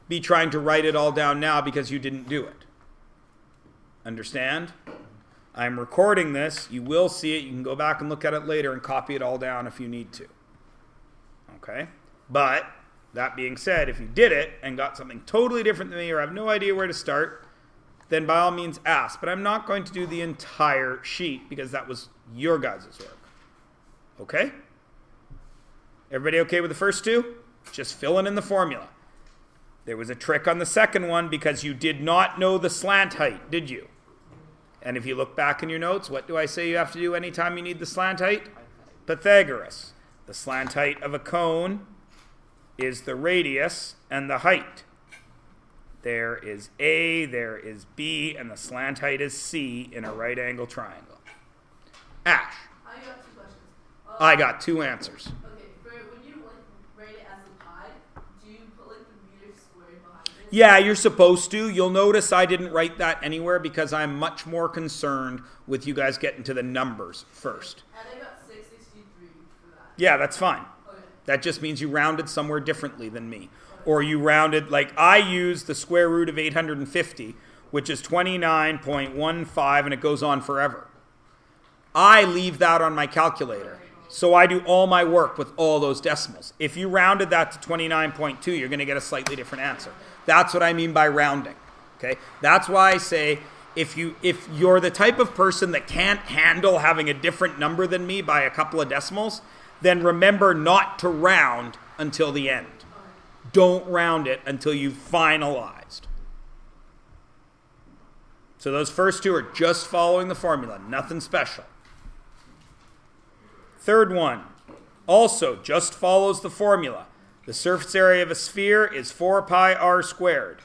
be trying to write it all down now because you didn't do it. Understand? I'm recording this. You will see it. You can go back and look at it later and copy it all down if you need to. Okay? But that being said, if you did it and got something totally different than me or have no idea where to start, then by all means ask. But I'm not going to do the entire sheet because that was your guys' work. Okay? Everybody okay with the first two? Just filling in the formula. There was a trick on the second one because you did not know the slant height, did you? And if you look back in your notes, what do I say you have to do anytime you need the slant height? Pythagoras. The slant height of a cone is the radius and the height. There is A, there is B, and the slant height is C in a right angle triangle. Ash. I got 2 questions. I got 2 answers. Okay, when you write it as a pi, do you put the meter squared behind it? Yeah, you're supposed to. You'll notice I didn't write that anywhere because I'm much more concerned with you guys getting to the numbers first. And I got 663 for that. Yeah, that's fine. Okay. That just means you rounded somewhere differently than me. Or you rounded, like I use the square root of 850, which is 29.15, and it goes on forever. I leave that on my calculator. So I do all my work with all those decimals. If you rounded that to 29.2, you're going to get a slightly different answer. That's what I mean by rounding. Okay? That's why I say if you're the type of person that can't handle having a different number than me by a couple of decimals, then remember not to round until the end. Don't round it until you've finalized. So those first 2 are just following the formula, nothing special. Third one, also just follows the formula. The surface area of a sphere is 4 pi r squared.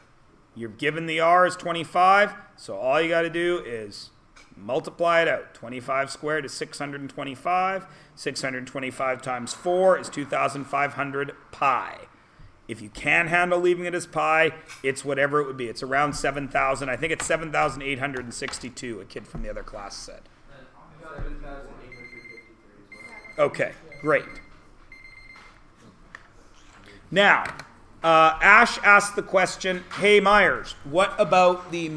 You're given the r is 25, so all you got to do is multiply it out. 25 squared is 625. 625 times 4 is 2,500 pi. If you can handle leaving it as pi, it's whatever it would be. It's around 7,000. I think it's 7,862, a kid from the other class said. 7,853. Okay, great. Now, Ash asked the question, hey Myers, what about the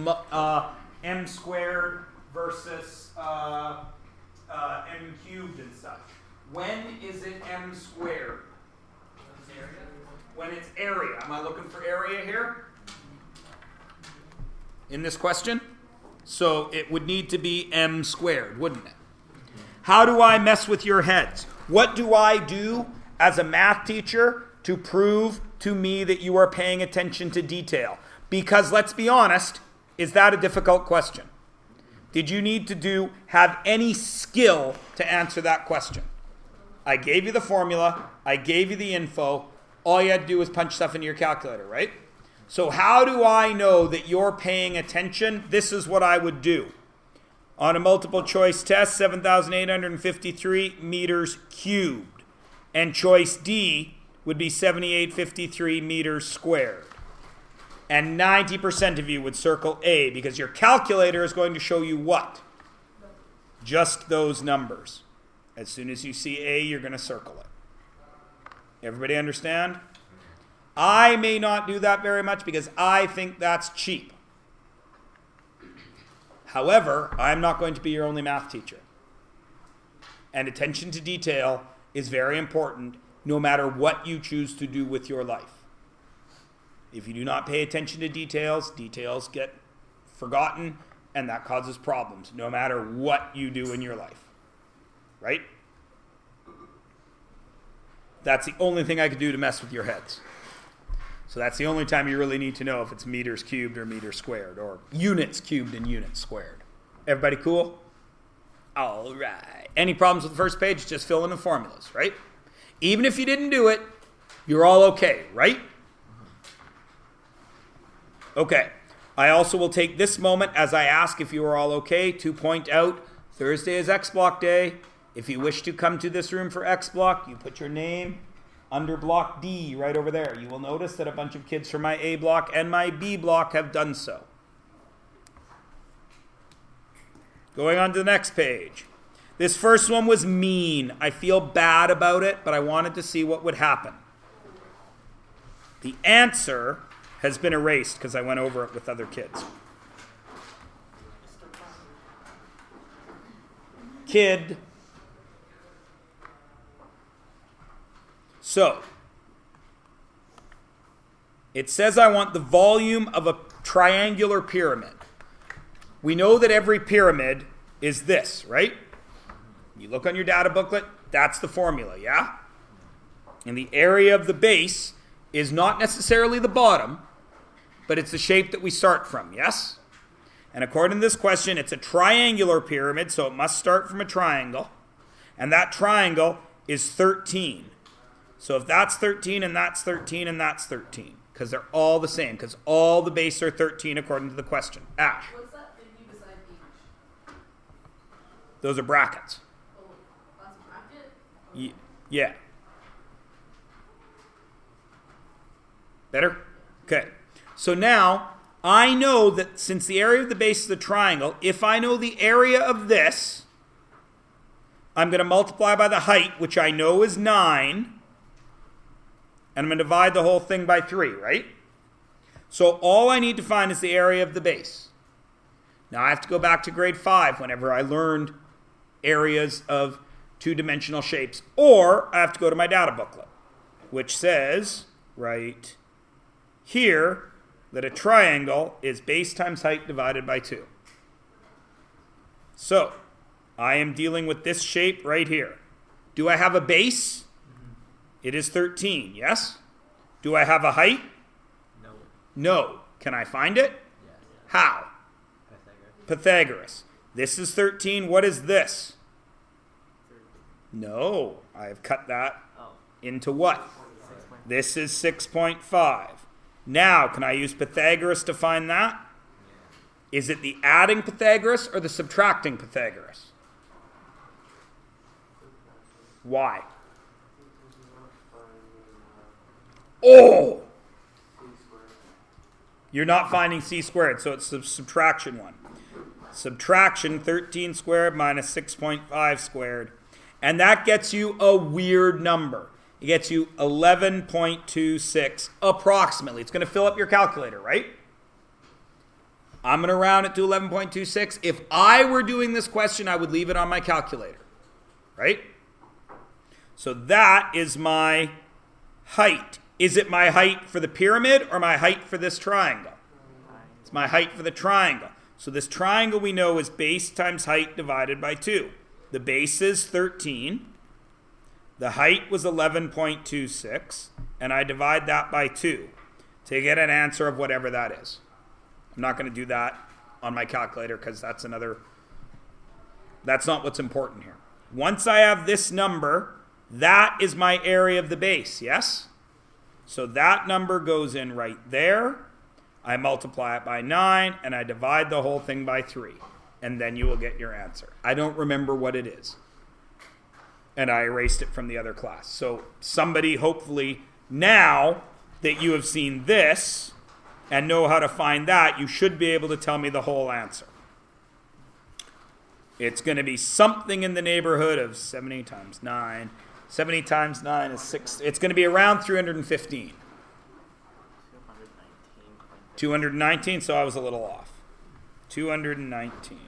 m squared versus m cubed and such? When is it m squared? When it's area. Am I looking for area here? In this question? So it would need to be m squared, wouldn't it? How do I mess with your heads? What do I do as a math teacher to prove to me that you are paying attention to detail? Because let's be honest, is that a difficult question? Did you need to have any skill to answer that question? I gave you the formula. I gave you the info. All you had to do was punch stuff into your calculator, right? So how do I know that you're paying attention? This is what I would do. On a multiple choice test, 7,853 meters cubed. And choice D would be 7,853 meters squared. And 90% of you would circle A because your calculator is going to show you what? Just those numbers. As soon as you see A, you're going to circle it. Everybody understand? I may not do that very much because I think that's cheap. However, I'm not going to be your only math teacher. And attention to detail is very important no matter what you choose to do with your life. If you do not pay attention to details, details get forgotten and that causes problems no matter what you do in your life. Right? That's the only thing I could do to mess with your heads. So that's the only time you really need to know if it's meters cubed or meters squared or units cubed and units squared. Everybody cool? All right. Any problems with the first page? Just fill in the formulas, right? Even if you didn't do it, you're all okay, right? Okay. I also will take this moment as I ask if you are all okay to point out Thursday is X Block Day. If you wish to come to this room for X Block, you put your name under block D right over there. You will notice that a bunch of kids from my A block and my B block have done so. Going on to the next page. This first one was mean. I feel bad about it, but I wanted to see what would happen. The answer has been erased because I went over it with other kids. Kid. So, it says I want the volume of a triangular pyramid. We know that every pyramid is this, right? You look on your data booklet, that's the formula, yeah? And the area of the base is not necessarily the bottom, but it's the shape that we start from, yes? And according to this question, it's a triangular pyramid, so it must start from a triangle. And that triangle is 13. So if that's 13 and that's 13 and that's 13, because they're all the same, because all the bases are 13 according to the question. Ash. What's that thingy beside each? Those are brackets. Oh, that's a bracket? Yeah. Better? Okay. So now, I know that since the area of the base is a triangle, if I know the area of this, I'm going to multiply by the height, which I know is 9, and I'm going to divide the whole thing by 3, right? So all I need to find is the area of the base. Now I have to go back to grade 5 whenever I learned areas of two-dimensional shapes, or I have to go to my data booklet, which says right here that a triangle is base times height divided by 2. So, I am dealing with this shape right here. Do I have a base? It is 13, yes? Do I have a height? No. No. Can I find it? Yes. How? Pythagoras. This is 13. What is this? No. I have cut that into what? This is 6.5. Now, can I use Pythagoras to find that? Is it the adding Pythagoras or the subtracting Pythagoras? Why? Oh! You're not finding c squared, so it's the subtraction one. Subtraction, 13 squared minus 6.5 squared. And that gets you a weird number. It gets you 11.26 approximately. It's going to fill up your calculator, right? I'm going to round it to 11.26. If I were doing this question, I would leave it on my calculator, right? So that is my height. Is it my height for the pyramid or my height for this triangle? It's my height for the triangle. So this triangle we know is base times height divided by 2. The base is 13. The height was 11.26, and I divide that by 2 to get an answer of whatever that is. I'm not going to do that on my calculator because that's not what's important here. Once I have this number, that is my area of the base, yes? So that number goes in right there. I multiply it by 9, and I divide the whole thing by 3. And then you will get your answer. I don't remember what it is. And I erased it from the other class. So somebody, hopefully, now that you have seen this and know how to find that, you should be able to tell me the whole answer. It's going to be something in the neighborhood of 70 times 9. 70 times 9 is 6. It's going to be around 315. 219, so I was a little off. 219.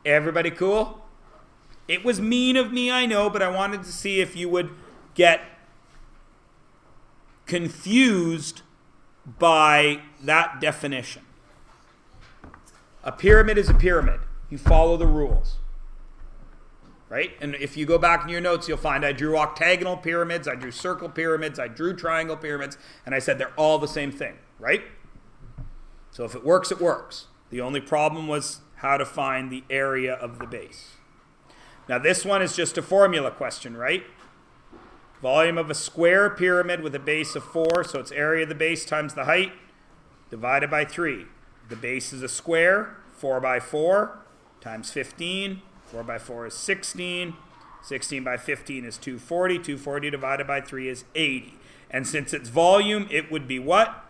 Everybody cool? It was mean of me, I know, but I wanted to see if you would get confused by that definition. A pyramid is a pyramid. You follow the rules. Right? And if you go back in your notes, you'll find I drew octagonal pyramids, I drew circle pyramids, I drew triangle pyramids, and I said they're all the same thing. Right? So if it works, it works. The only problem was how to find the area of the base. Now this one is just a formula question, right? Volume of a square pyramid with a base of 4, so it's area of the base times the height, divided by 3. The base is a square, 4 by 4, times 15. 4 by 4 is 16. 16 by 15 is 240. 240 divided by 3 is 80. And since it's volume, it would be what?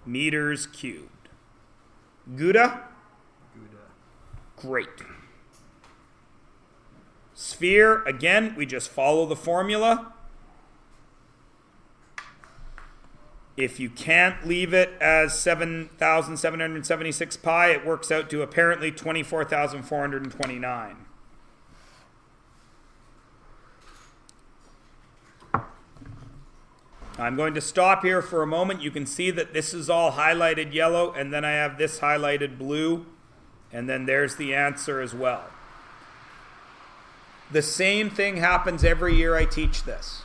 Meters cubed. Gouda? Great. Sphere, again, we just follow the formula. If you can't leave it as 7,776 pi, it works out to apparently 24,429. I'm going to stop here for a moment. You can see that this is all highlighted yellow, and then I have this highlighted blue, and then there's the answer as well. The same thing happens every year I teach this.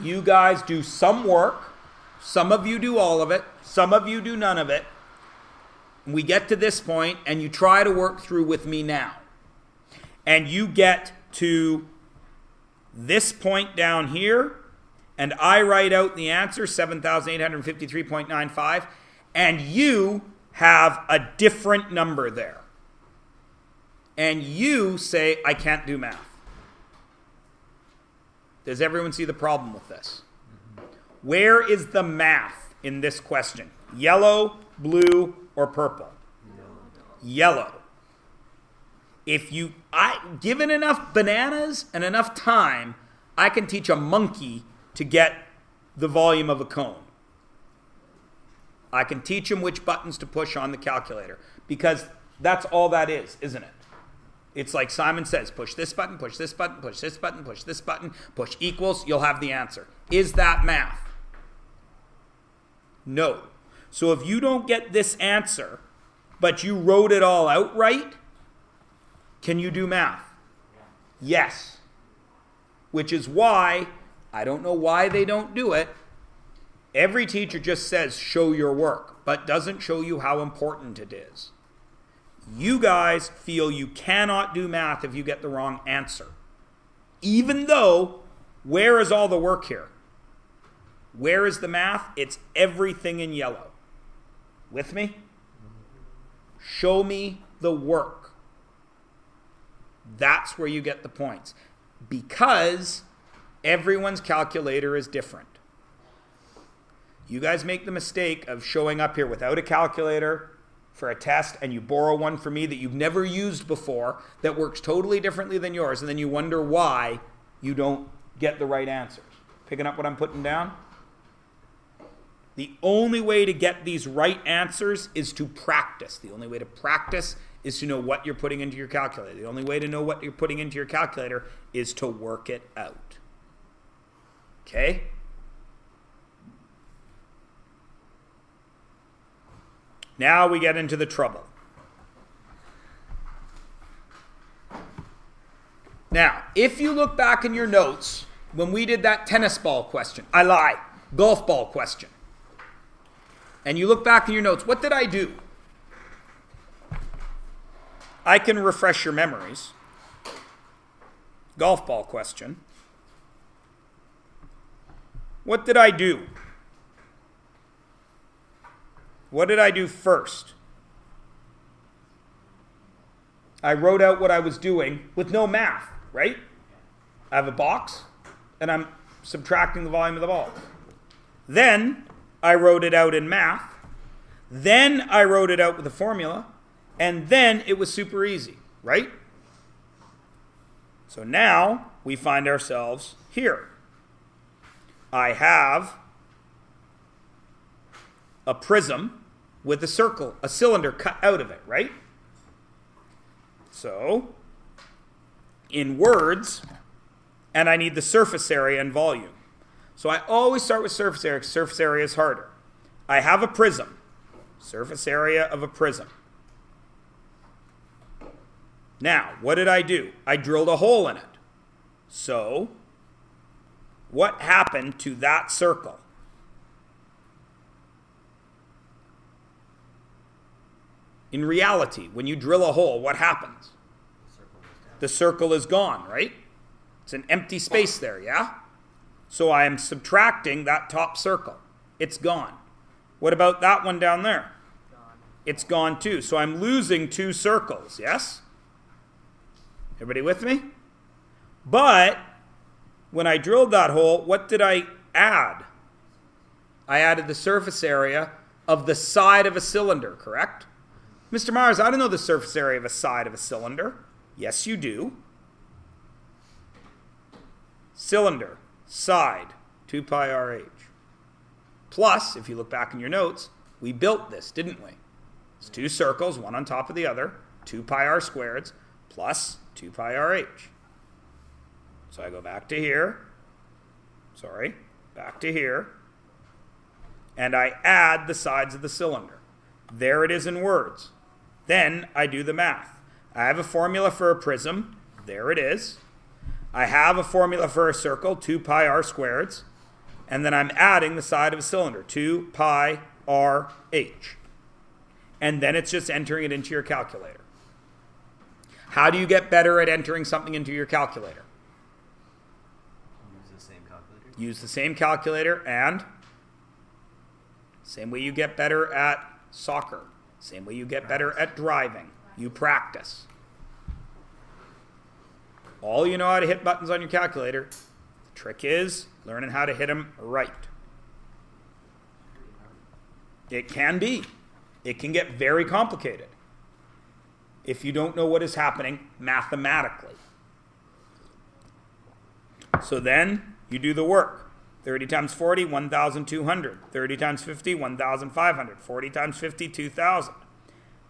You guys do some work. Some of you do all of it. Some of you do none of it. We get to this point, and you try to work through with me now. And you get to this point down here, and I write out the answer, 7,853.95, and you have a different number there. And you say, I can't do math. Does everyone see the problem with this? Where is the math in this question? Yellow, blue, or purple? Yellow. If you, given enough bananas and enough time, I can teach a monkey to get the volume of a cone. I can teach him which buttons to push on the calculator, because that's all that is, isn't it? It's like Simon says, push this button, push this button, push this button, push this button, push equals, you'll have the answer. Is that math? No. So if you don't get this answer, but you wrote it all out right, can you do math? Yes. Which is why, I don't know why they don't do it. Every teacher just says, show your work, but doesn't show you how important it is. You guys feel you cannot do math if you get the wrong answer. Even though, where is all the work here? Where is the math? It's everything in yellow. With me? Show me the work. That's where you get the points. Because everyone's calculator is different. You guys make the mistake of showing up here without a calculator for a test, and you borrow one from me that you've never used before that works totally differently than yours, and then you wonder why you don't get the right answers. Picking up what I'm putting down? The only way to get these right answers is to practice. The only way to practice is to know what you're putting into your calculator. The only way to know what you're putting into your calculator is to work it out. Okay? Now we get into the trouble. Now, if you look back in your notes, when we did that tennis ball question, I lie, golf ball question, and you look back in your notes, what did I do? I can refresh your memories. Golf ball question. What did I do? What did I do first? I wrote out what I was doing with no math, right? I have a box, and I'm subtracting the volume of the ball. Then I wrote it out in math. Then I wrote it out with a formula. And then it was super easy, right? So now we find ourselves here. I have a prism with a circle, a cylinder cut out of it, right? So, in words, and I need the surface area and volume. So I always start with surface area because surface area is harder. I have a prism, surface area of a prism. Now, what did I do? I drilled a hole in it. So, what happened to that circle? In reality, when you drill a hole, what happens? The circle is gone, right? It's an empty space there, yeah? So I am subtracting that top circle. It's gone. What about that one down there? It's gone too. So I'm losing two circles, yes? Everybody with me? But when I drilled that hole, what did I add? I added the surface area of the side of a cylinder, correct? Mr. Myers, I don't know the surface area of a side of a cylinder. Yes, you do. Cylinder, side, 2 pi RH. Plus, if you look back in your notes, we built this, didn't we? It's two circles, one on top of the other, 2 pi r squareds plus 2 pi rh. So I go back to here, back to here, and I add the sides of the cylinder. There it is in words. Then I do the math. I have a formula for a prism. There it is. I have a formula for a circle, 2 pi r squareds. And then I'm adding the side of a cylinder, 2 pi r h. And then it's just entering it into your calculator. How do you get better at entering something into your calculator? Use the same calculator. Use the same calculator, and same way you get better at soccer. Same way you get better at driving. You practice. All you know how to hit buttons on your calculator. The trick is learning how to hit them right. It can be. It can get very complicated if you don't know what is happening mathematically. So then you do the work. 30 times 40, 1,200. 30 times 50, 1,500. 40 times 50, 2,000.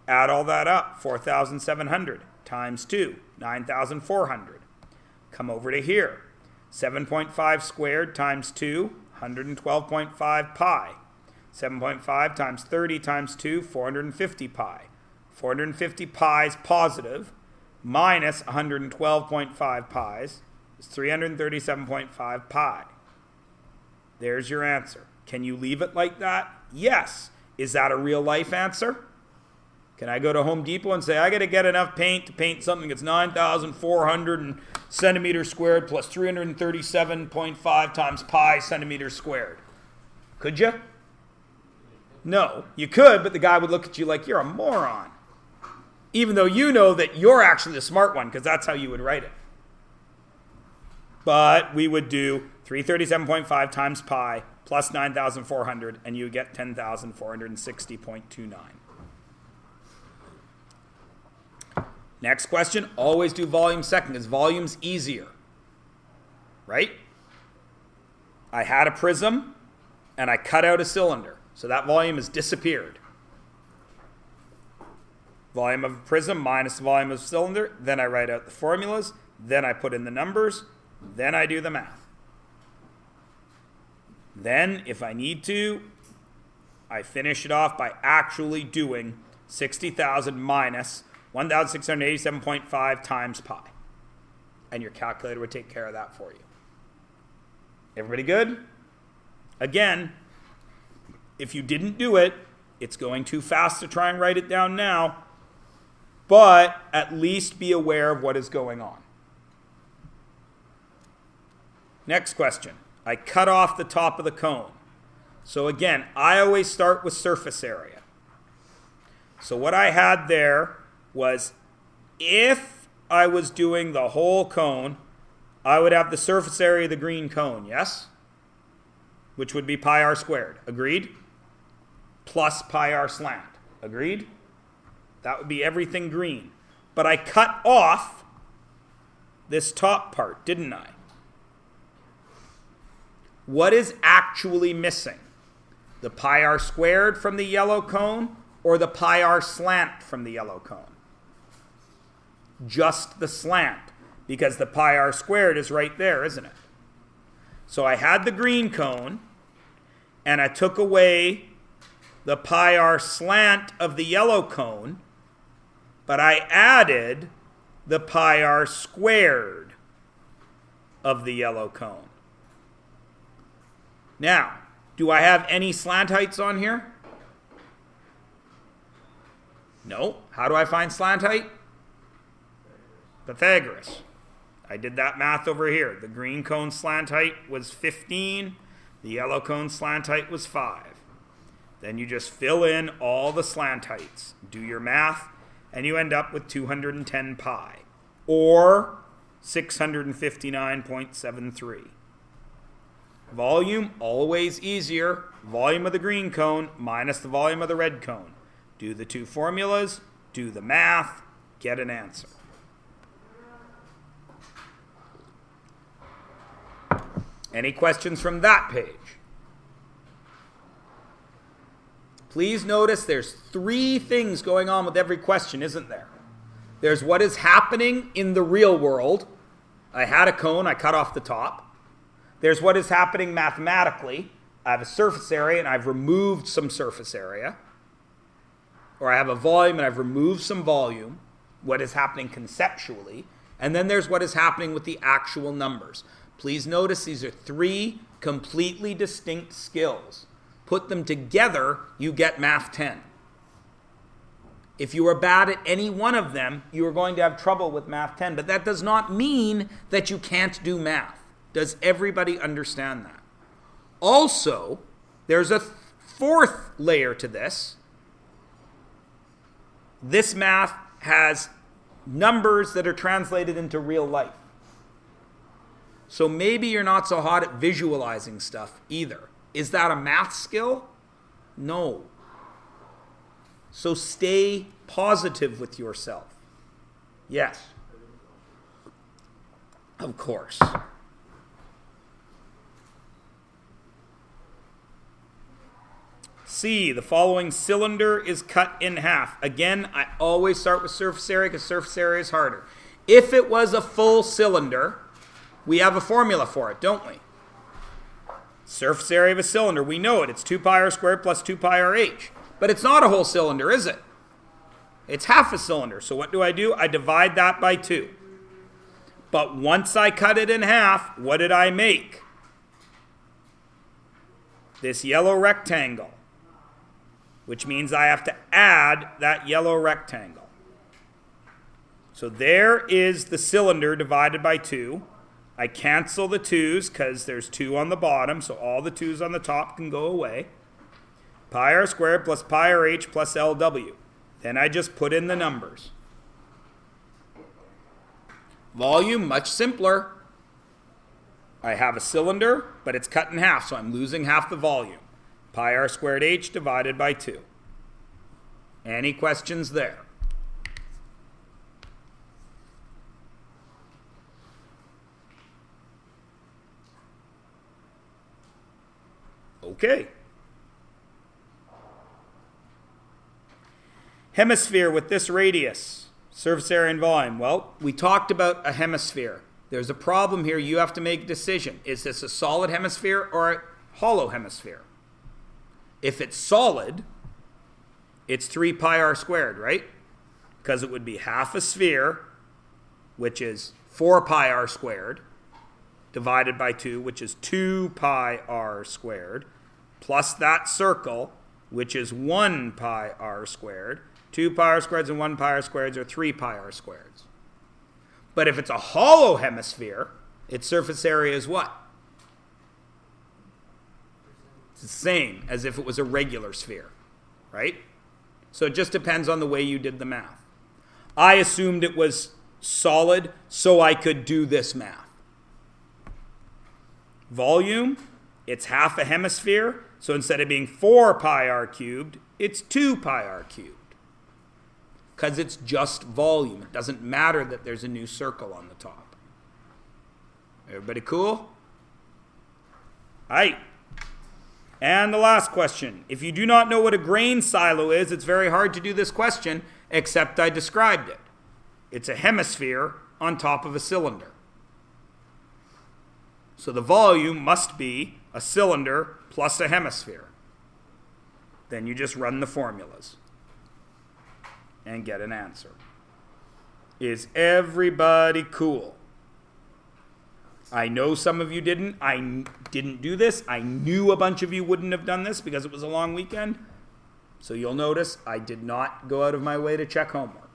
Add all that up, 4,700 times 2, 9,400. Come over to here. 7.5 squared times 2, 112.5 pi. 7.5 times 30 times 2, 450 pi. 450 pi's positive minus 112.5 pi's is 337.5 pi. There's your answer. Can you leave it like that? Yes. Is that a real life answer? Can I go to Home Depot and say, I got to get enough paint to paint something that's 9,400 centimeters squared plus 337.5 times pi centimeters squared? Could you? No. You could, but the guy would look at you like you're a moron. Even though you know that you're actually the smart one, because that's how you would write it. But we would do 337.5 times pi plus 9,400, and you get 10,460.29. Next question, always do volume second, because volume's easier. Right? I had a prism, and I cut out a cylinder. So that volume has disappeared. Volume of a prism minus the volume of a cylinder. Then I write out the formulas. Then I put in the numbers. Then I do the math. Then, if I need to, I finish it off by actually doing 60,000 minus 1,687.5 times pi. And your calculator would take care of that for you. Everybody good? Again, if you didn't do it, it's going too fast to try and write it down now, but at least be aware of what is going on. Next question. I cut off the top of the cone. So again, I always start with surface area. So what I had there was, if I was doing the whole cone, I would have the surface area of the green cone, yes? Which would be pi r squared. Agreed? Plus pi r slant. Agreed? That would be everything green. But I cut off this top part, didn't I? What is actually missing? The pi r squared from the yellow cone or the pi r slant from the yellow cone? Just the slant, because the pi r squared is right there, isn't it? So I had the green cone, and I took away the pi r slant of the yellow cone, but I added the pi r squared of the yellow cone. Now, do I have any slant heights on here? No. How do I find slant height? Pythagoras. I did that math over here. The green cone slant height was 15. The yellow cone slant height was 5. Then you just fill in all the slant heights. Do your math, and you end up with 210 pi, or 659.73. Volume, always easier. Volume of the green cone minus the volume of the red cone. Do the two formulas, do the math, get an answer. Any questions from that page? Please notice there's three things going on with every question, isn't there? There's what is happening in the real world. I had a cone, I cut off the top. There's what is happening mathematically. I have a surface area and I've removed some surface area. Or I have a volume and I've removed some volume. What is happening conceptually. And then there's what is happening with the actual numbers. Please notice these are three completely distinct skills. Put them together, you get Math 10. If you are bad at any one of them, you are going to have trouble with Math 10. But that does not mean that you can't do math. Does everybody understand that? Also, there's a fourth layer to this. This math has numbers that are translated into real life. So maybe you're not so hot at visualizing stuff either. Is that a math skill? No. So stay positive with yourself. Yes. Of course. C, the following cylinder is cut in half. Again, I always start with surface area because surface area is harder. If it was a full cylinder, we have a formula for it, don't we? Surface area of a cylinder, we know it. It's 2 pi r squared plus 2 pi r h. But it's not a whole cylinder, is it? It's half a cylinder. So what do? I divide that by 2. But once I cut it in half, what did I make? This yellow rectangle, which means I have to add that yellow rectangle. So there is the cylinder divided by 2. I cancel the 2's because there's 2 on the bottom, so all the 2's on the top can go away. Pi r squared plus pi r h plus LW. Then I just put in the numbers. Volume, much simpler. I have a cylinder, but it's cut in half, so I'm losing half the volume. Pi r squared h divided by 2. Any questions there? Okay. Hemisphere with this radius, surface area and volume. Well, we talked about a hemisphere. There's a problem here. You have to make a decision. Is this a solid hemisphere or a hollow hemisphere? If it's solid, it's 3 pi r squared, right? Because it would be half a sphere, which is 4 pi r squared, divided by 2, which is 2 pi r squared, plus that circle, which is 1 pi r squared. 2 pi r squareds and 1 pi r squareds are 3 pi r squareds. But if it's a hollow hemisphere, its surface area is what? It's the same as if it was a regular sphere, right? So it just depends on the way you did the math. I assumed it was solid so I could do this math. Volume, it's half a hemisphere, so instead of being 4 pi r cubed, it's 2 pi r cubed. Because it's just volume. It doesn't matter that there's a new circle on the top. Everybody cool? All right. And the last question. If you do not know what a grain silo is, it's very hard to do this question, except I described it. It's a hemisphere on top of a cylinder. So the volume must be a cylinder plus a hemisphere. Then you just run the formulas and get an answer. Is everybody cool? I know some of you didn't. I didn't do this. I knew a bunch of you wouldn't have done this because it was a long weekend. So you'll notice I did not go out of my way to check homework.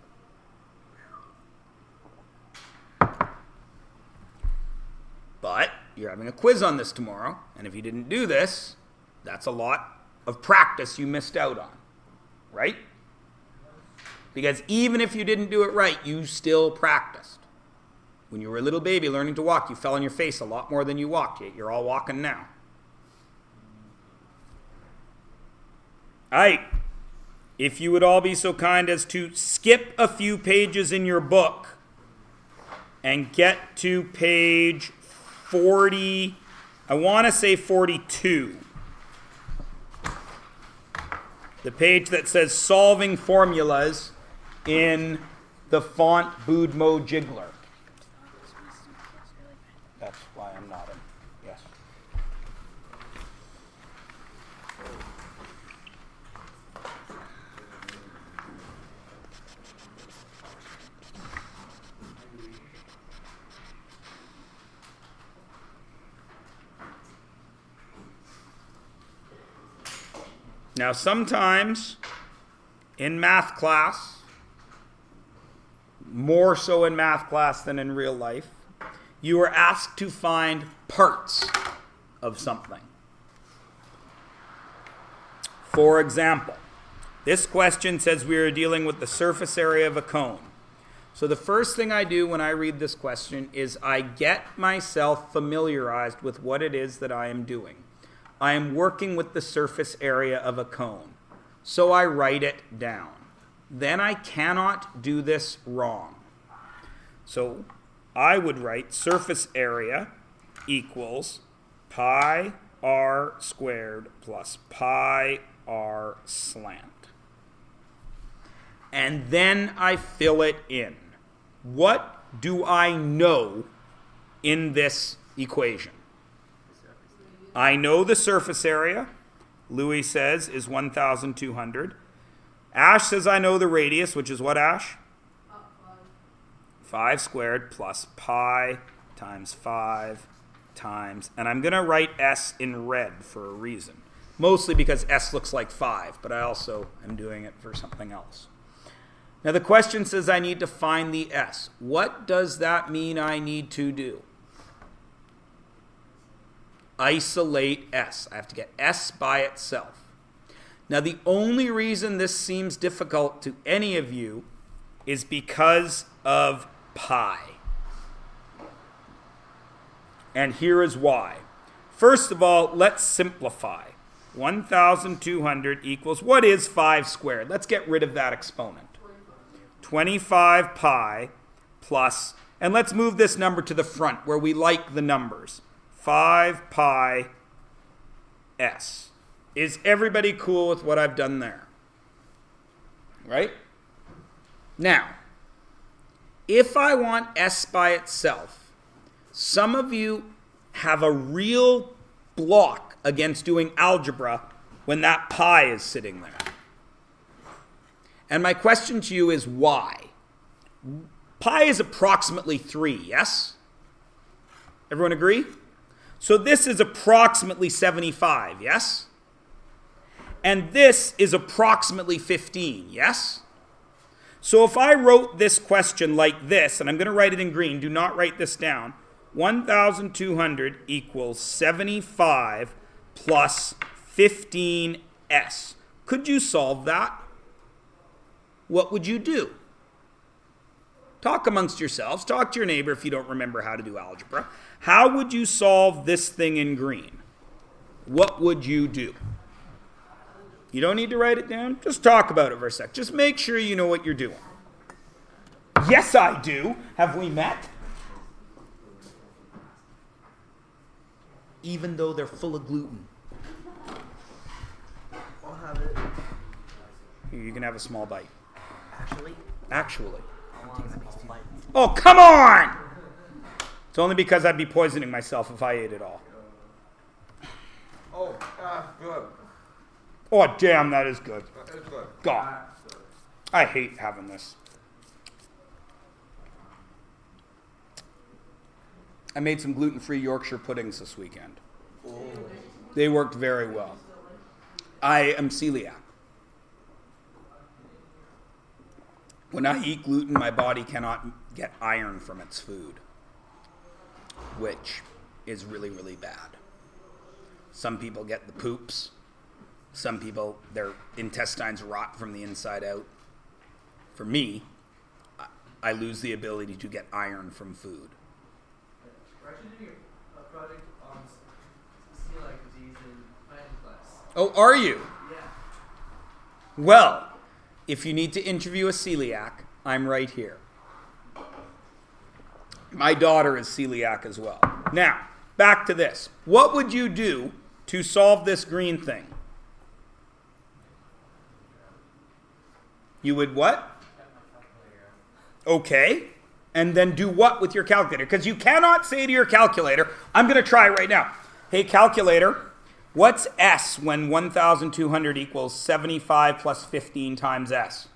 But you're having a quiz on this tomorrow, and if you didn't do this, that's a lot of practice you missed out on, right? Because even if you didn't do it right, you still practiced. When you were a little baby learning to walk, you fell on your face a lot more than you walked, yet you're all walking now. All right. If you would all be so kind as to skip a few pages in your book and get to page 40, I want to say 42. The page that says solving formulas in the font Boudmo Jiggler. That's why I'm nodding. Yes. Now, sometimes in math class, more so in math class than in real life, you are asked to find parts of something. For example, this question says we are dealing with the surface area of a cone. So the first thing I do when I read this question is I get myself familiarized with what it is that I am doing. I am working with the surface area of a cone. So I write it down. Then I cannot do this wrong. So I would write surface area equals pi r squared plus pi r slant. And then I fill it in. What do I know in this equation? I know the surface area, Louis says, is 1,200. Ash says I know the radius, which is what, Ash? 5 squared plus pi times 5 times, and I'm going to write S in red for a reason. Mostly because S looks like 5, but I also am doing it for something else. Now the question says I need to find the S. What does that mean I need to do? Isolate S. I have to get S by itself. Now the only reason this seems difficult to any of you is because of pi. And here is why. First of all, let's simplify. 1,200 equals, what is 5 squared? Let's get rid of that exponent. 25 pi plus, and let's move this number to the front where we like the numbers. 5 pi s. Is everybody cool with what I've done there? Right? Now, if I want s by itself, some of you have a real block against doing algebra when that pi is sitting there. And my question to you is why? Pi is approximately 3, yes? Everyone agree? So this is approximately 75, yes? And this is approximately 15, yes? So if I wrote this question like this, and I'm going to write it in green, do not write this down, 1,200 equals 75 plus 15s. Could you solve that? What would you do? Talk amongst yourselves. Talk to your neighbor if you don't remember how to do algebra. How would you solve this thing in green? What would you do? You don't need to write it down. Just talk about it for a sec. Just make sure you know what you're doing. Yes, I do. Have we met? Even though they're full of gluten. I'll have it. Here, you can have a small bite. Actually. Oh, come on! It's only because I'd be poisoning myself if I ate it all. Oh, good. Oh, damn, that is good. It's good. God. I hate having this. I made some gluten-free Yorkshire puddings this weekend. Oh. They worked very well. I am celiac. When I eat gluten, my body cannot get iron from its food, which is really, really bad. Some people get the poops. Some people, their intestines rot from the inside out. For me, I lose the ability to get iron from food. We're actually doing a project on celiac disease in planning class. Oh, are you? Yeah. Well, if you need to interview a celiac, I'm right here. My daughter is celiac as well. Now, back to this. What would you do to solve this green thing? You would what? Okay. And then do what with your calculator? Because you cannot say to your calculator, I'm going to try right now. Hey, calculator, what's S when 1,200 equals 75 plus 15 times S?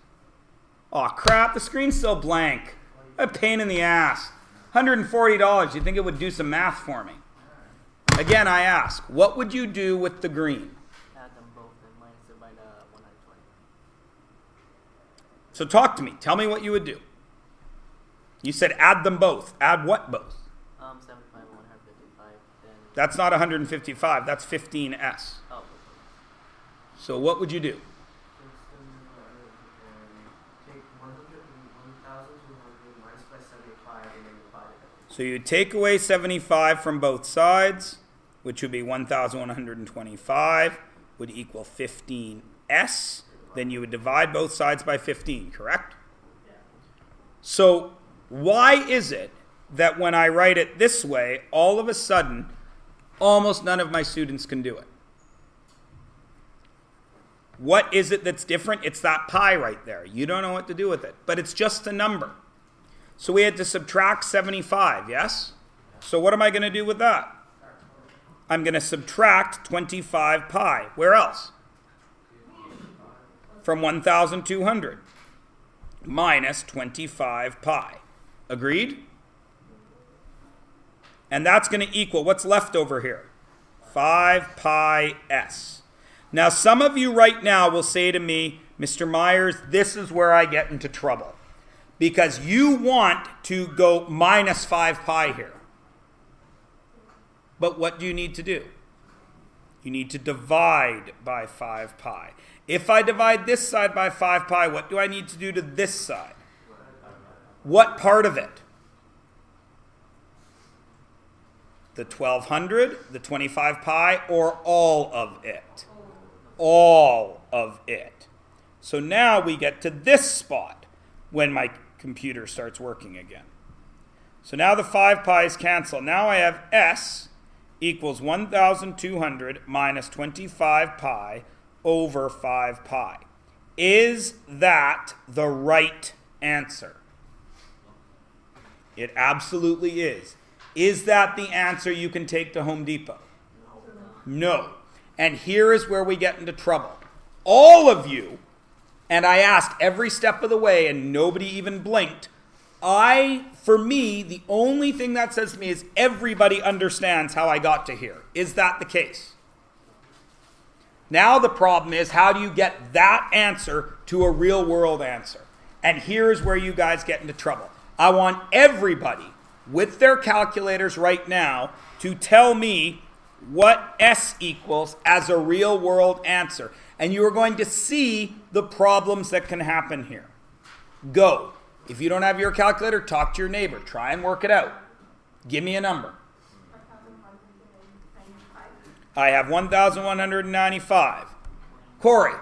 Oh, crap, the screen's still blank. A pain in the ass. $140. You'd think it would do some math for me. Again, I ask, what would you do with the green? Add them both and minus it by the 120. So talk to me. Tell me what you would do. You said add them both. Add what both? 75 and 155. Then. That's not 155. That's 15S. Oh. So what would you do? Take 1,200 minus by 75 and then divide it. So you take away 75 from both sides, which would be 1,125, would equal 15S. Then you would divide both sides by 15, correct? Yeah. So why is it that when I write it this way, all of a sudden, almost none of my students can do it? What is it that's different? It's that pi right there. You don't know what to do with it, but it's just a number. So we had to subtract 75, yes? So what am I going to do with that? I'm going to subtract 25 pi. Where else? From 1,200 minus 25 pi. Agreed? And that's going to equal, what's left over here? 5 pi s. Now, some of you right now will say to me, Mr. Myers, this is where I get into trouble. Because you want to go minus 5 pi here. But what do you need to do? You need to divide by 5 pi. If I divide this side by 5 pi, what do I need to do to this side? What part of it? The 1,200, the 25 pi, or all of it? All of it. So now we get to this spot when my computer starts working again. So now the 5 pi's cancel. Now I have S equals 1,200 minus 25 pi over 5 pi. Is that the right answer? It absolutely is. Is that the answer you can take to Home Depot? No. And here is where we get into trouble. All of you, and I asked every step of the way and nobody even blinked, for me, the only thing that says to me is everybody understands how I got to here. Is that the case? Now the problem is, how do you get that answer to a real world answer? And here's where you guys get into trouble. I want everybody with their calculators right now to tell me what S equals as a real world answer. And you are going to see the problems that can happen here. Go. If you don't have your calculator, talk to your neighbor. Try and work it out. Give me a number. I have 1,195. Corey. 71.39.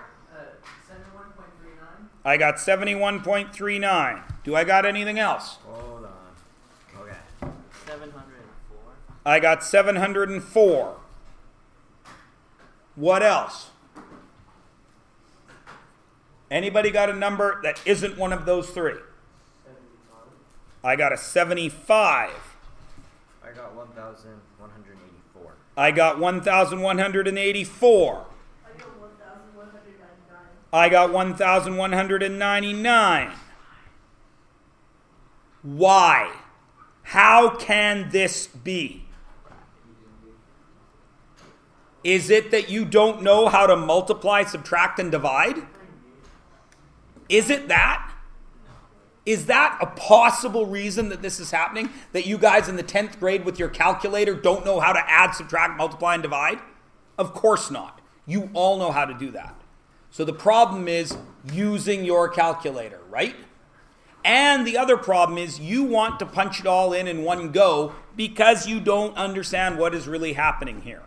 I got 71.39. Do I got anything else? Hold on. Okay. 704. I got 704. What else? Anybody got a number that isn't one of those three? 75. I got a 75. I got 1,184. I got 1,184. I got 1,199. I got 1,199. Why? How can this be? Is it that you don't know how to multiply, subtract, and divide? Is it that? Is that a possible reason that this is happening? That you guys in the 10th grade with your calculator don't know how to add, subtract, multiply, and divide? Of course not. You all know how to do that. So the problem is using your calculator, right? And the other problem is you want to punch it all in one go because you don't understand what is really happening here.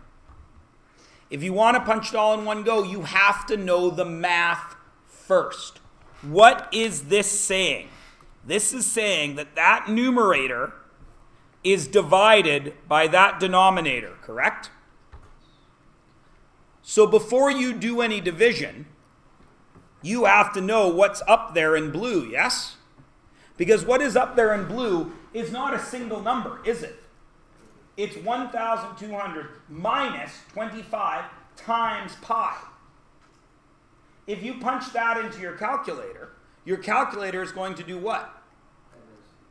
If you want to punch it all in one go, you have to know the math first. What is this saying? This is saying that that numerator is divided by that denominator, correct? So before you do any division, You have to know what's up there in blue, yes? Because what is up there in blue is not a single number, is it? It's 1,200 minus 25 times pi. If you punch that into your calculator is going to do what?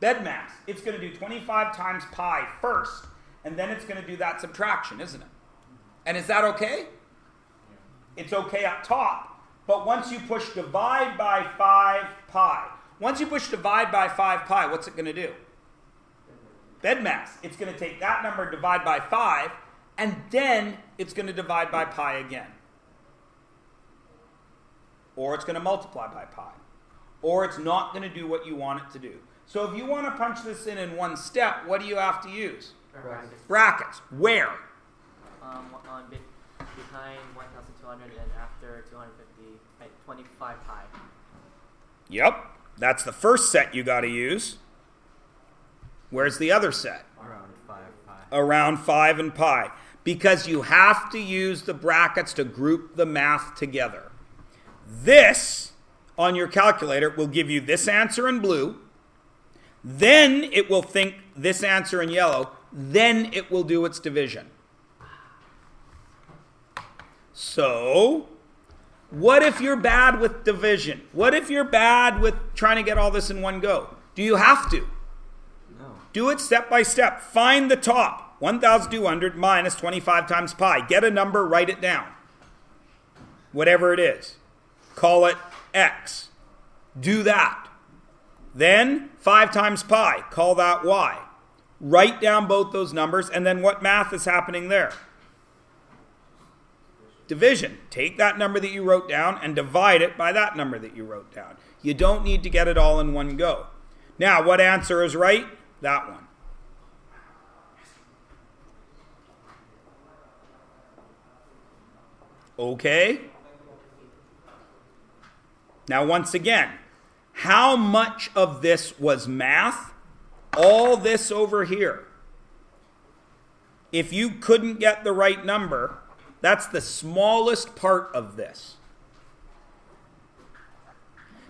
BEDMAS. It's going to do 25 times pi first, and then it's going to do that subtraction, isn't it? And is that okay? It's okay up top, but once you push divide by 5 pi, what's it going to do? BEDMAS. It's going to take that number, divide by 5, and then it's going to divide by pi again. Or it's going to multiply by pi. Or it's not going to do what you want it to do. So if you want to punch this in one step, what do you have to use? Brackets. Where? Behind 1,200 and after 250, 25 pi. Yep. That's the first set you got to use. Where's the other set? Around 5 pi. Around 5 and pi. Because you have to use the brackets to group the math together. This, on your calculator, will give you this answer in blue. Then it will think this answer in yellow. Then it will do its division. So, what if you're bad with division? What if you're bad with trying to get all this in one go? Do you have to? No. Do it step by step. Find the top. 1,200 minus 25 times pi. Get a number, write it down. Whatever it is. Call it x. Do that. Then 5 times pi. Call that y. Write down both those numbers, and then what math is happening there? Division. Take that number that you wrote down and divide it by that number that you wrote down. You don't need to get it all in one go. Now, what answer is right? That one. Okay? Now, once again, how much of this was math? All this over here. If you couldn't get the right number, that's the smallest part of this.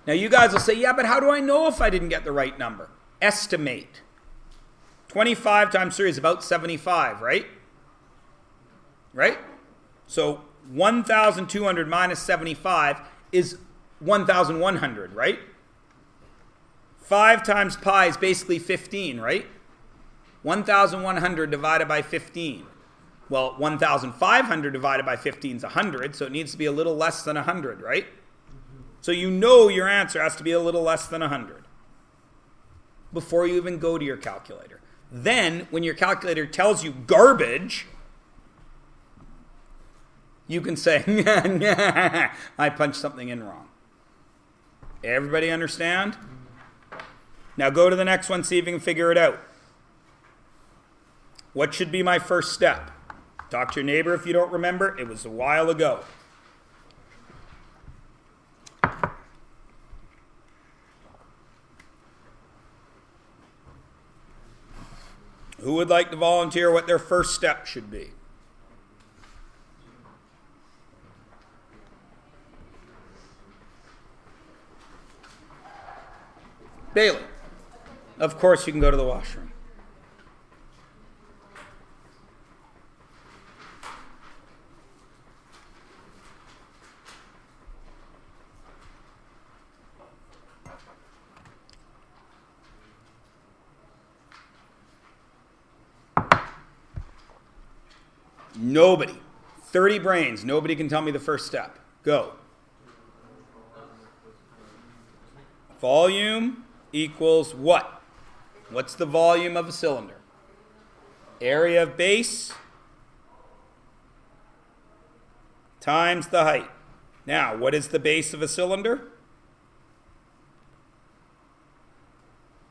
Now you guys will say, yeah, but how do I know if I didn't get the right number? Estimate. 25 times 3 is about 75, right? Right? So 1,200 minus 75 is 1,100, right? 5 times pi is basically 15, right? 1,100 divided by 15. Well, 1,500 divided by 15 is 100, so it needs to be a little less than 100, right? So you know your answer has to be a little less than 100 before you even go to your calculator. Then, when your calculator tells you garbage, you can say, I punched something in wrong. Everybody understand? Now go to the next one, see if you can figure it out. What should be my first step? Talk to your neighbor if you don't remember. It was a while ago. Who would like to volunteer what their first step should be? Bailey. Of course you can go to the washroom. Nobody. 30 brains. Nobody can tell me the first step. Go. Volume equals what? What's the volume of a cylinder? Area of base times the height. Now, what is the base of a cylinder?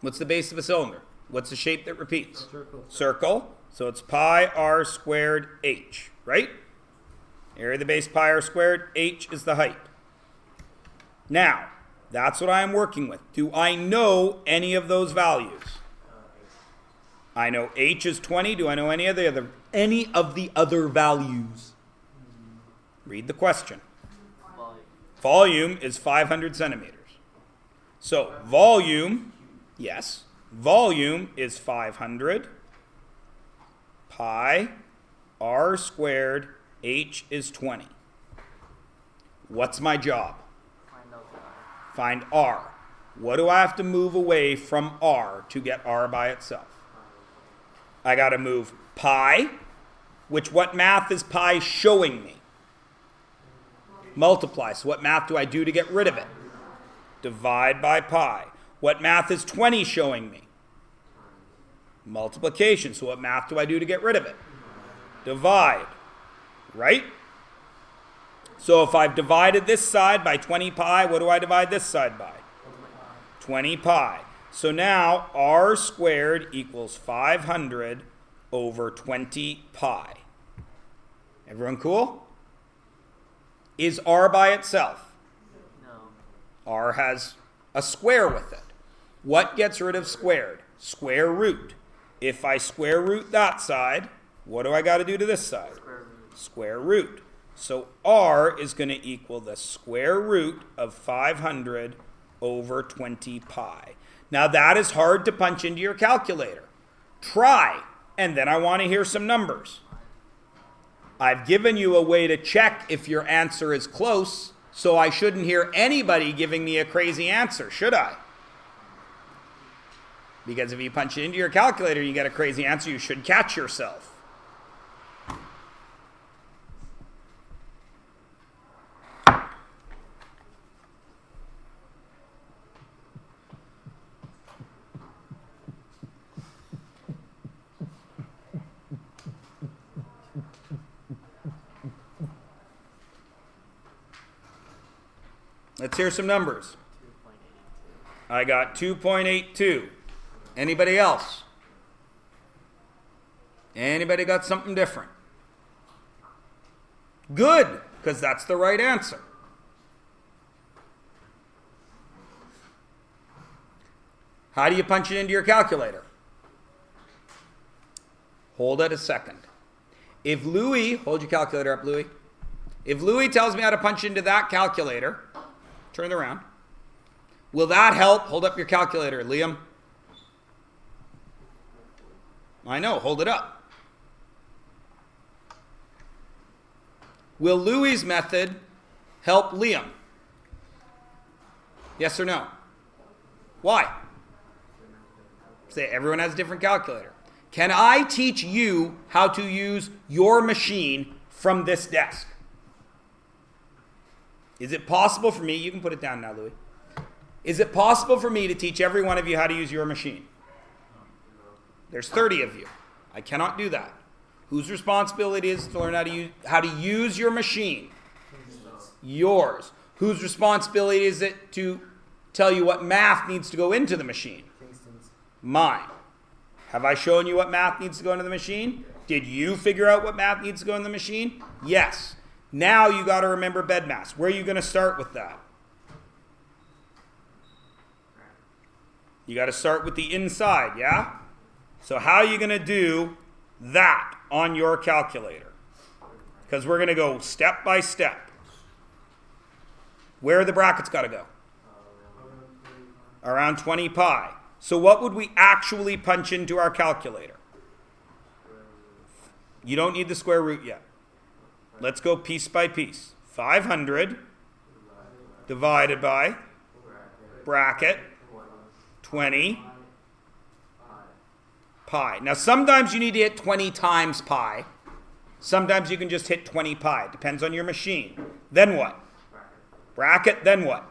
What's the base of a cylinder? What's the shape that repeats? Circle. So it's pi r squared h, right? Area of the base pi r squared, h is the height. Now, that's what I'm working with. Do I know any of those values? I know h is 20. Do I know any of the other values? Read the question. Volume is 500 centimeters. So volume, yes, volume is 500 pi r squared, h is 20. What's my job? Find out the R. Find r. What do I have to move away from r to get r by itself? I got to move pi, which what math is pi showing me? Multiply. So what math do I do to get rid of it? Divide by pi. What math is 20 showing me? Multiplication. So what math do I do to get rid of it? Divide. Right? So if I've divided this side by 20 pi, what do I divide this side by? 20 pi. So now r squared equals 500 over 20 pi. Everyone cool? Is r by itself? No. R has a square with it. What gets rid of squared? Square root. If I square root that side, what do I got to do to this side? Square root. Square root. So r is going to equal the square root of 500 over 20 pi. Now that is hard to punch into your calculator. Try, and then I want to hear some numbers. I've given you a way to check if your answer is close, so I shouldn't hear anybody giving me a crazy answer, should I? Because if you punch it into your calculator and you get a crazy answer, you should catch yourself. Let's hear some numbers. 2.82. I got 2.82. Anybody else? Anybody got something different? Good, because that's the right answer. How do you punch it into your calculator? Hold it a second. If Louis, hold your calculator up, Louis. If Louis tells me how to punch into that calculator, turn it around. Will that help? Hold up your calculator, Liam. I know, hold it up. Will Louis' method help Liam? Yes or no? Why? Say everyone has a different calculator. Can I teach you how to use your machine from this desk? Is it possible for me, you can put it down now, Louis. Is it possible for me to teach every one of you how to use your machine? There's 30 of you. I cannot do that. Whose responsibility is it to learn how to use your machine? Yours. Whose responsibility is it to tell you what math needs to go into the machine? Mine. Have I shown you what math needs to go into the machine? Did you figure out what math needs to go in the machine? Yes. Now you got to remember bed mass. Where are you going to start with that? You got to start with the inside, yeah? So how are you going to do that on your calculator? Because we're going to go step by step. Where are the brackets got to go? Around 20 pi. So what would we actually punch into our calculator? You don't need the square root yet. Let's go piece by piece. 500 divided by bracket 20 pi. Now sometimes you need to hit 20 times pi. Sometimes you can just hit 20 pi. Depends on your machine. Then what? Bracket, then what?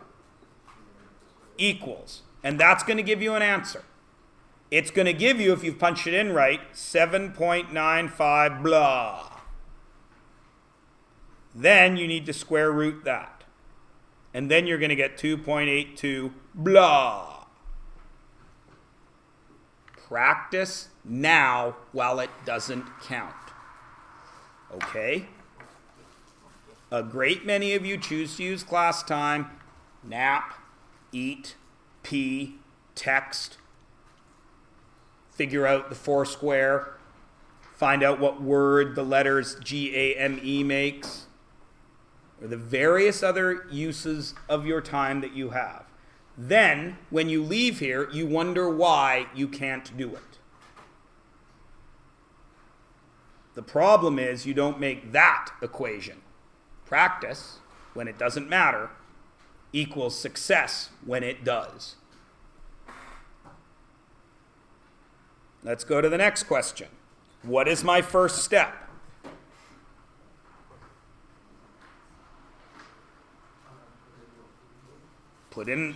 Equals. And that's going to give you an answer. It's going to give you, if you've punched it in right, 7.95 blah. Then you need to square root that. And then you're going to get 2.82 blah. Practice now while it doesn't count. Okay? A great many of you choose to use class time, nap, eat, pee, text, figure out the Foursquare, find out what word the letters GAME makes. or the various other uses of your time that you have. Then, when you leave here, you wonder why you can't do it. The problem is you don't make that equation. Practice, when it doesn't matter, equals success when it does. Let's go to the next question. What is my first step? Put in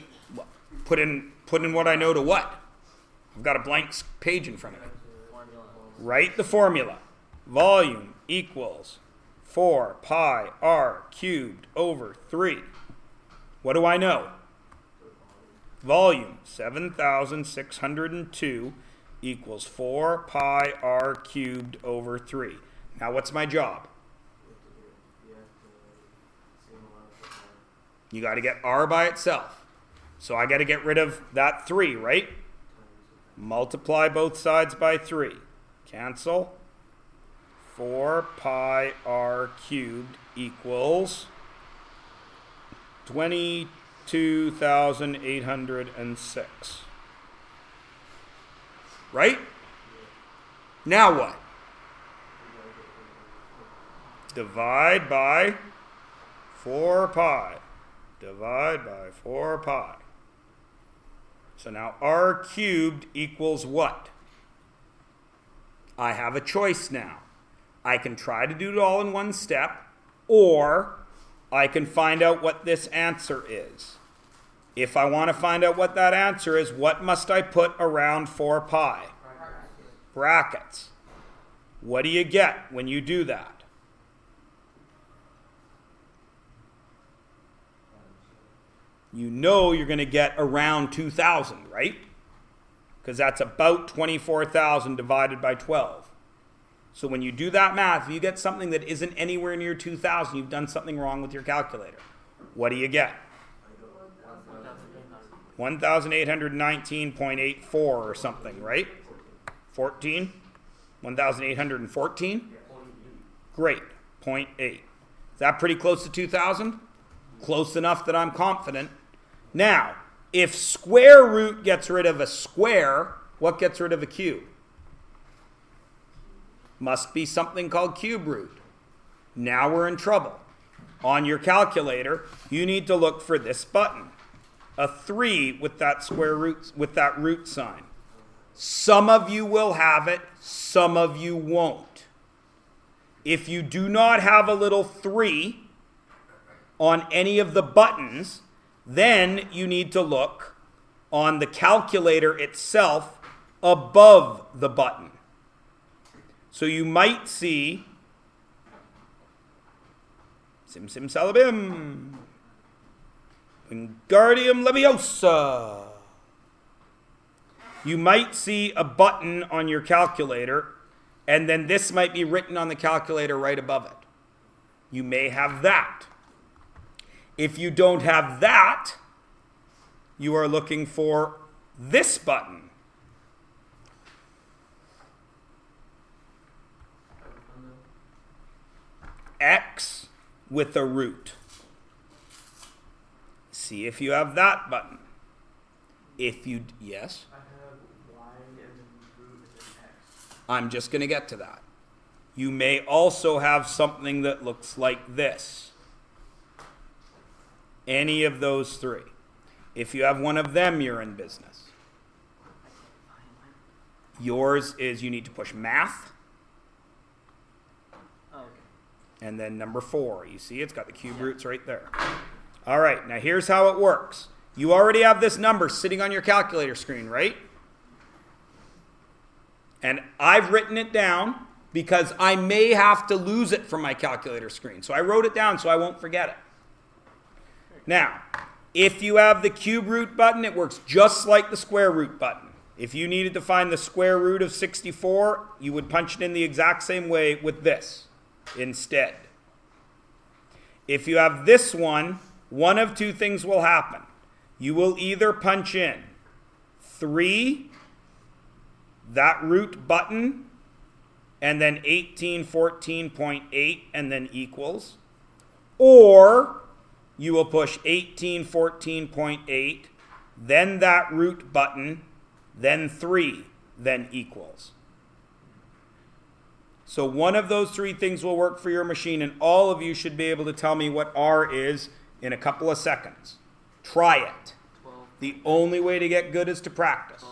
what I know to what? I've got a blank page in front of me. Formula. Write the formula. Volume equals 4 pi r cubed over 3. What do I know? Volume 7,602 equals 4 pi r cubed over 3. Now what's my job? You got to get r by itself. So I got to get rid of that 3, right? Multiply both sides by 3. Cancel. 4 pi r cubed equals 22,806. Right? Now what? Divide by 4 pi. Divide by 4 pi. So now r cubed equals what? I have a choice now. I can try to do it all in one step, or I can find out what this answer is. If I want to find out what that answer is, what must I put around 4 pi? Brackets. What do you get when you do that? You know you're going to get around 2,000, right? Because that's about 24,000 divided by 12. So when you do that math, if you get something that isn't anywhere near 2,000, you've done something wrong with your calculator. What do you get? 1,819.84 or something, right? 14? 1,814? Great. 0.8. Is that pretty close to 2,000? Close enough that I'm confident. Now, if square root gets rid of a square, what gets rid of a cube? Must be something called cube root. Now we're in trouble. On your calculator, you need to look for this button. A 3 with that square root, with that root sign. Some of you will have it, some of you won't. If you do not have a little 3 on any of the buttons, then you need to look on the calculator itself above the button. So you might see Sim Salabim, Wingardium Leviosa. You might see a button on your calculator, and then this might be written on the calculator right above it. You may have that. If you don't have that, you are looking for this button. X with a root. See if you have that button. If you, yes? I have y and then root and then x. I'm just going to get to that. You may also have something that looks like this. Any of those 3. If you have one of them, you're in business. Yours is you need to push math. Oh, okay. And then number 4. You see, it's got the cube roots right there. All right, now here's how it works. You already have this number sitting on your calculator screen, right? And I've written it down because I may have to lose it from my calculator screen. So I wrote it down so I won't forget it. Now, if you have the cube root button, it works just like the square root button. If you needed to find the square root of 64, you would punch it in the exact same way with this instead. If you have this one of 2 things will happen. You will either punch in 3, that root button, and then 1814.8, and then equals. Or you will push 1814.8, then that root button, then 3, then equals. So one of those three things will work for your machine, and all of you should be able to tell me what R is in a couple of seconds. Try it. 12. The only way to get good is to practice.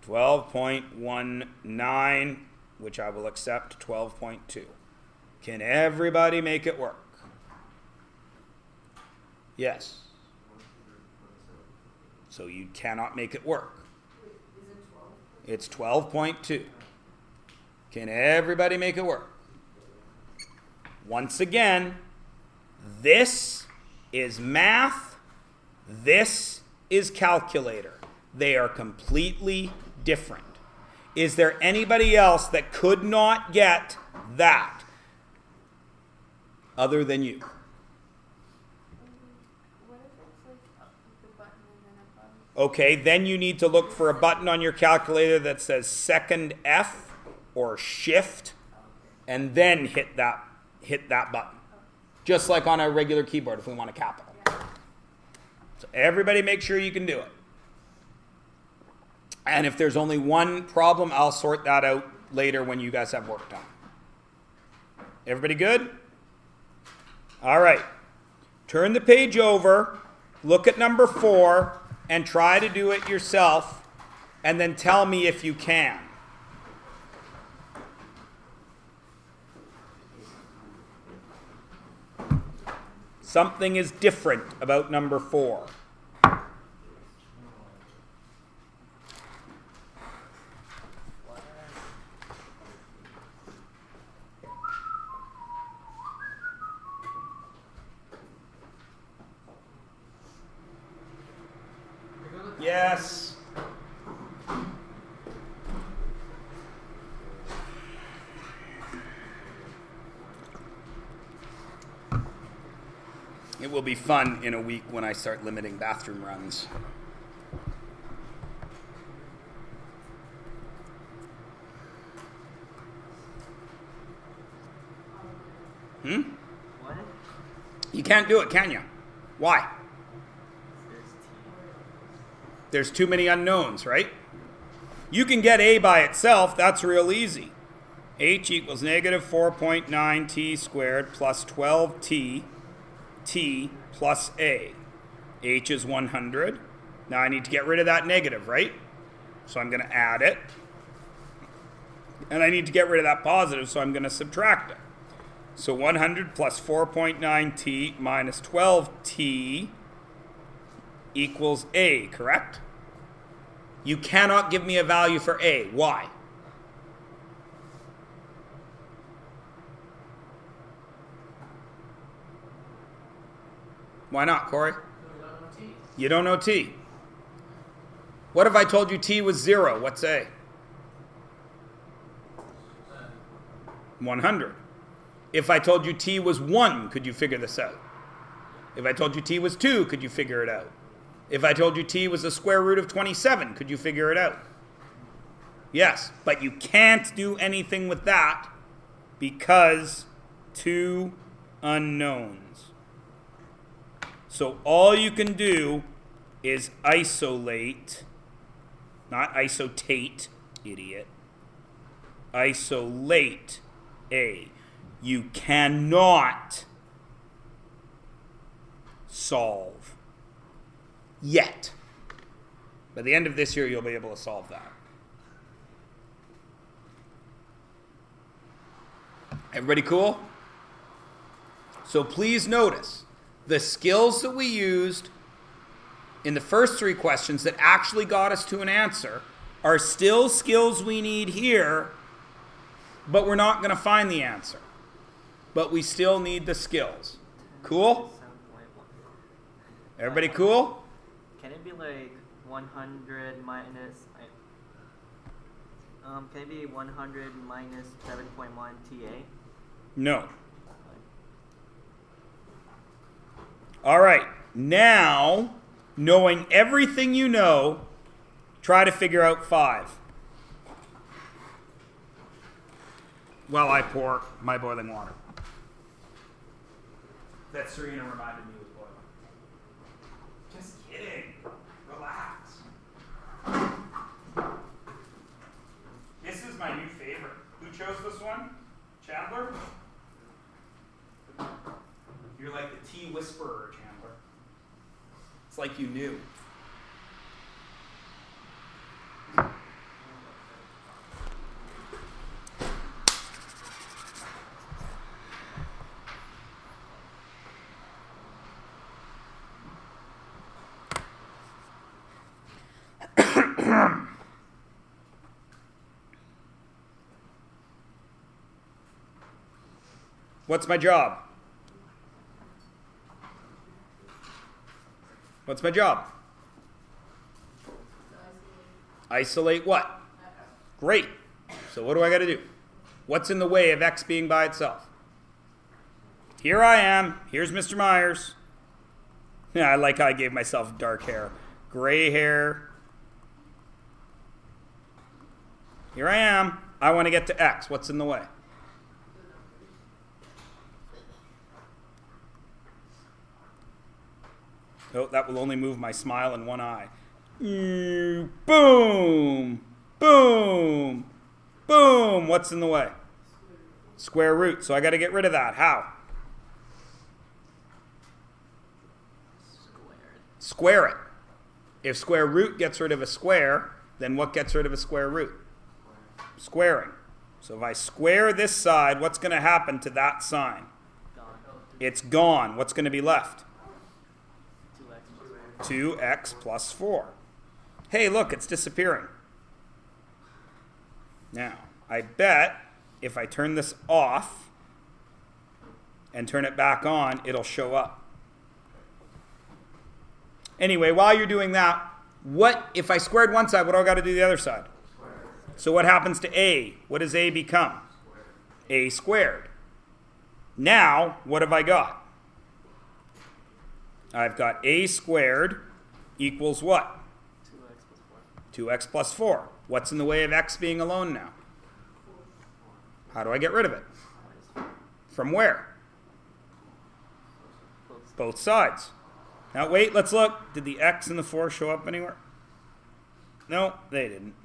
12.20. 12.19, which I will accept, 12.2. Can everybody make it work? Yes. So you cannot make it work. Wait, is it 12? It's 12.2. Can everybody make it work? Once again, this is math. This is calculator. They are completely different. Is there anybody else that could not get that other than you? What if it's like the button and then above? Okay, then you need to look for a button on your calculator that says second F or shift, and then hit that button. Just like on a regular keyboard if we want a capital. So everybody make sure you can do it. And if there's only one problem, I'll sort that out later when you guys have work done. Everybody good? All right. Turn the page over, look at number 4, and try to do it yourself, and then tell me if you can. Something is different about number 4. Yes. It will be fun in a week when I start limiting bathroom runs. What? You can't do it, can you? Why? There's T. There's too many unknowns, right? You can get A by itself. That's real easy. H equals negative 4.9 t squared plus 12t t plus A. H is 100. Now I need to get rid of that negative, right? So I'm going to add it. And I need to get rid of that positive, so I'm going to subtract it. So 100 plus 4.9t minus 12t equals A, correct? You cannot give me a value for A. Why? Why not, Corey? We don't know T. You don't know T. What if I told you T was 0? What's A? 100. If I told you T was 1, could you figure this out? If I told you T was 2, could you figure it out? If I told you T was the square root of 27, could you figure it out? Yes, but you can't do anything with that because two unknowns. So all you can do is isolate, not isotate, idiot. Isolate A. You cannot solve yet. By the end of this year, you'll be able to solve that. Everybody cool? So please notice the skills that we used in the first 3 questions that actually got us to an answer are still skills we need here, but we're not going to find the answer. But we still need the skills. Cool? 7.1. Everybody cool? Can it be like 100 minus? Can it be 100 minus 7.1 TA? No. All right. Now, knowing everything you know, try to figure out 5. While I pour my boiling water. that Serena reminded me was boiling. Just kidding. Relax. This is my new favorite. Who chose this one? Chandler? You're like the tea whisperer, Chandler. It's like you knew. What's my job? What's my job? Isolate what? Great. So what do I got to do? What's in the way of X being by itself? Here I am. Here's Mr. Myers. Yeah, I like how I gave myself dark hair. Gray hair. Here I am. I want to get to X. What's in the way? Oh, that will only move my smile in one eye. Boom! Boom! Boom! What's in the way? Square root. So I got to get rid of that. How? Square it. If square root gets rid of a square, then what gets rid of a square root? Squaring. So if I square this side, what's going to happen to that sign? Gone. It's gone. What's going to be left? 2x. 2x plus 4. Hey, look, it's disappearing. Now, I bet if I turn this off and turn it back on, it'll show up. Anyway, while you're doing that, what if I squared one side, what do I got to do the other side? So what happens to a? What does a become? A squared. Now, what have I got? I've got a squared equals what? 2x plus 2x 4. plus 4. What's in the way of x being alone now? How do I get rid of it? From where? Both sides. Now wait, let's look. Did the x and the 4 show up anywhere? No, they didn't.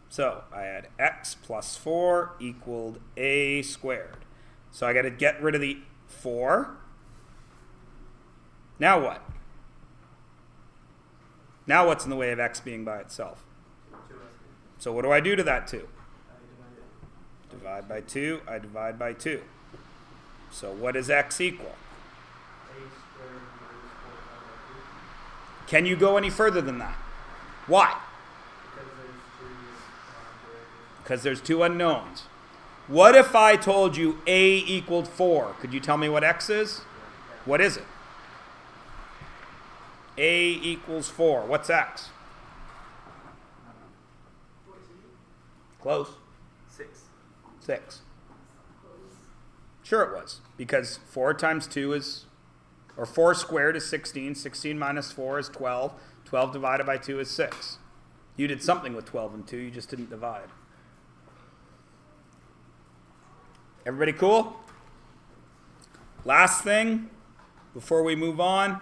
So I had x plus 4 equaled a squared. So I got to get rid of the 4. Now what? Now what's in the way of x being by itself? So what do I do to that 2? Divide by 2. I divide by 2. So what does x equal? Can you go any further than that? Why? Because there's 2 unknowns. What if I told you a equaled 4? Could you tell me what x is? What is it? A equals 4. What's x? 14. Close. 6. 6. Sure it was. Because 4 times 2 is, or 4 squared is 16. 16 minus 4 is 12. 12 divided by 2 is 6. You did something with 12 and 2. You just didn't divide. Everybody cool? Last thing before we move on.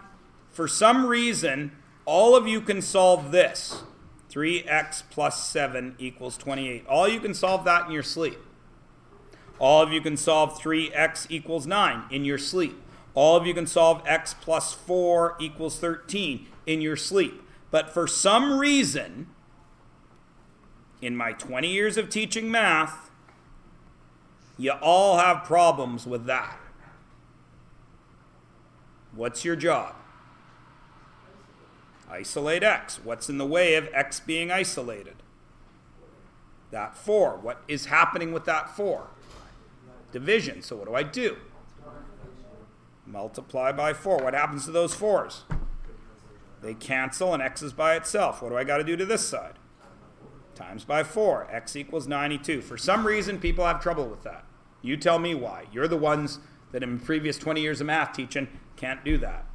For some reason, all of you can solve this. 3x plus 7 equals 28. All you can solve that in your sleep. All of you can solve 3x equals 9 in your sleep. All of you can solve x plus 4 equals 13 in your sleep. But for some reason, in my 20 years of teaching math, you all have problems with that. What's your job? Isolate x. What's in the way of x being isolated? That 4. What is happening with that 4? Division. So what do? Multiply by 4. What happens to those 4s? They cancel and x is by itself. What do I got to do to this side? Times by 4. X equals 92. For some reason, people have trouble with that. You tell me why. You're the ones that in previous 20 years of math teaching can't do that.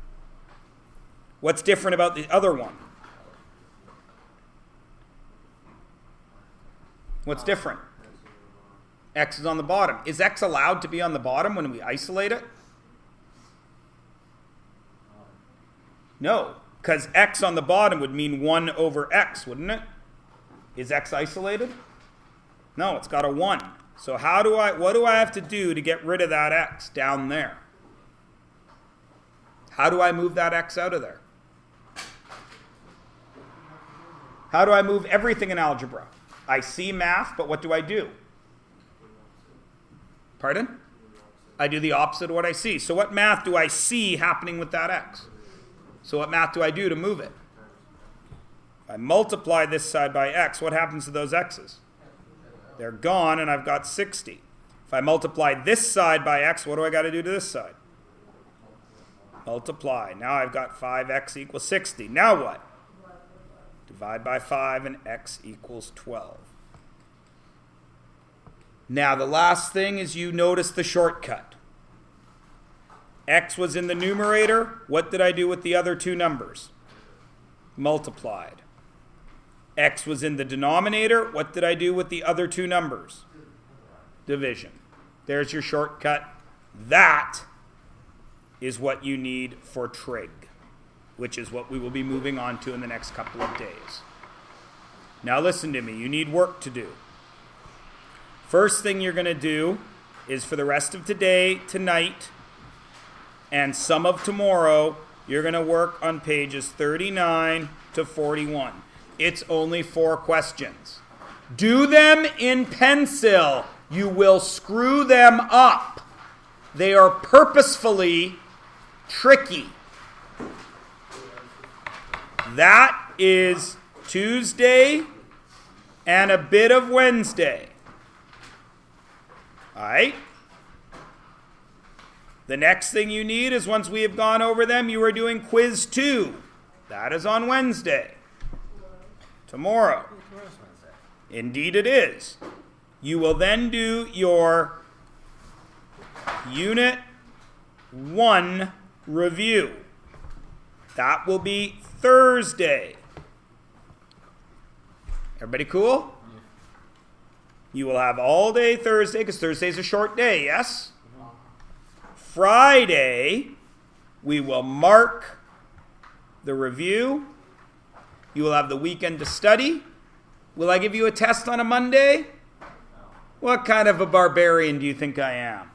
What's different about the other one? What's different? X is on the bottom. Is x allowed to be on the bottom when we isolate it? No, because x on the bottom would mean 1 over x, wouldn't it? Is x isolated? No, it's got a 1. So what do I have to do to get rid of that x down there? How do I move that x out of there? How do I move everything in algebra? I see math, but what do I do? Pardon? I do the opposite of what I see. So what math do I see happening with that x? So what math do I do to move it? I multiply this side by x. What happens to those x's? They're gone, and I've got 60. If I multiply this side by x, what do I got to do to this side? Multiply. Now I've got 5x equals 60. Now what? Divide by 5, and x equals 12. Now the last thing is you notice the shortcut. X was in the numerator. What did I do with the other two numbers? Multiplied. X was in the denominator. What did I do with the other two numbers? Division. There's your shortcut. That is what you need for trig, which is what we will be moving on to in the next couple of days. Now listen to me. You need work to do. First thing you're going to do is for the rest of today, tonight, and some of tomorrow, you're going to work on pages 39 to 41. It's only 4 questions. Do them in pencil. You will screw them up. They are purposefully tricky. That is Tuesday and a bit of Wednesday. All right? The next thing you need is once we have gone over them, you are doing quiz 2. That is on Wednesday. Tomorrow. Indeed it is. You will then do your Unit 1 review. That will be Thursday. Everybody cool? You will have all day Thursday, because Thursday's a short day, yes? Friday, we will mark the review. You will have the weekend to study. Will I give you a test on a Monday? What kind of a barbarian do you think I am?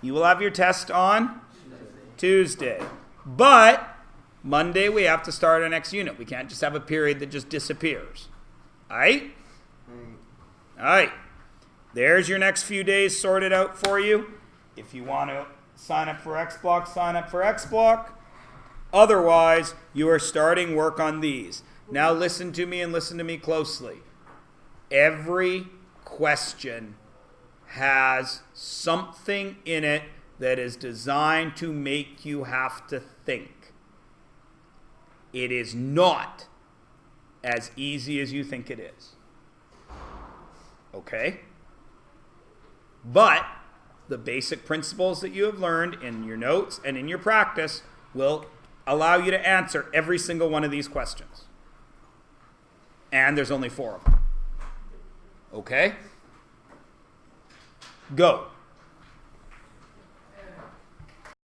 You will have your test on Tuesday. But Monday, we have to start our next unit. We can't just have a period that just disappears. All right? All right. There's your next few days sorted out for you. If you want to sign up for X Block, sign up for X Block. Otherwise, you are starting work on these. Now listen to me and listen to me closely. Every question has something in it that is designed to make you have to think. It is not as easy as you think it is. Okay? But the basic principles that you have learned in your notes and in your practice will allow you to answer every single one of these questions. And there's only 4 of them. Okay? Go.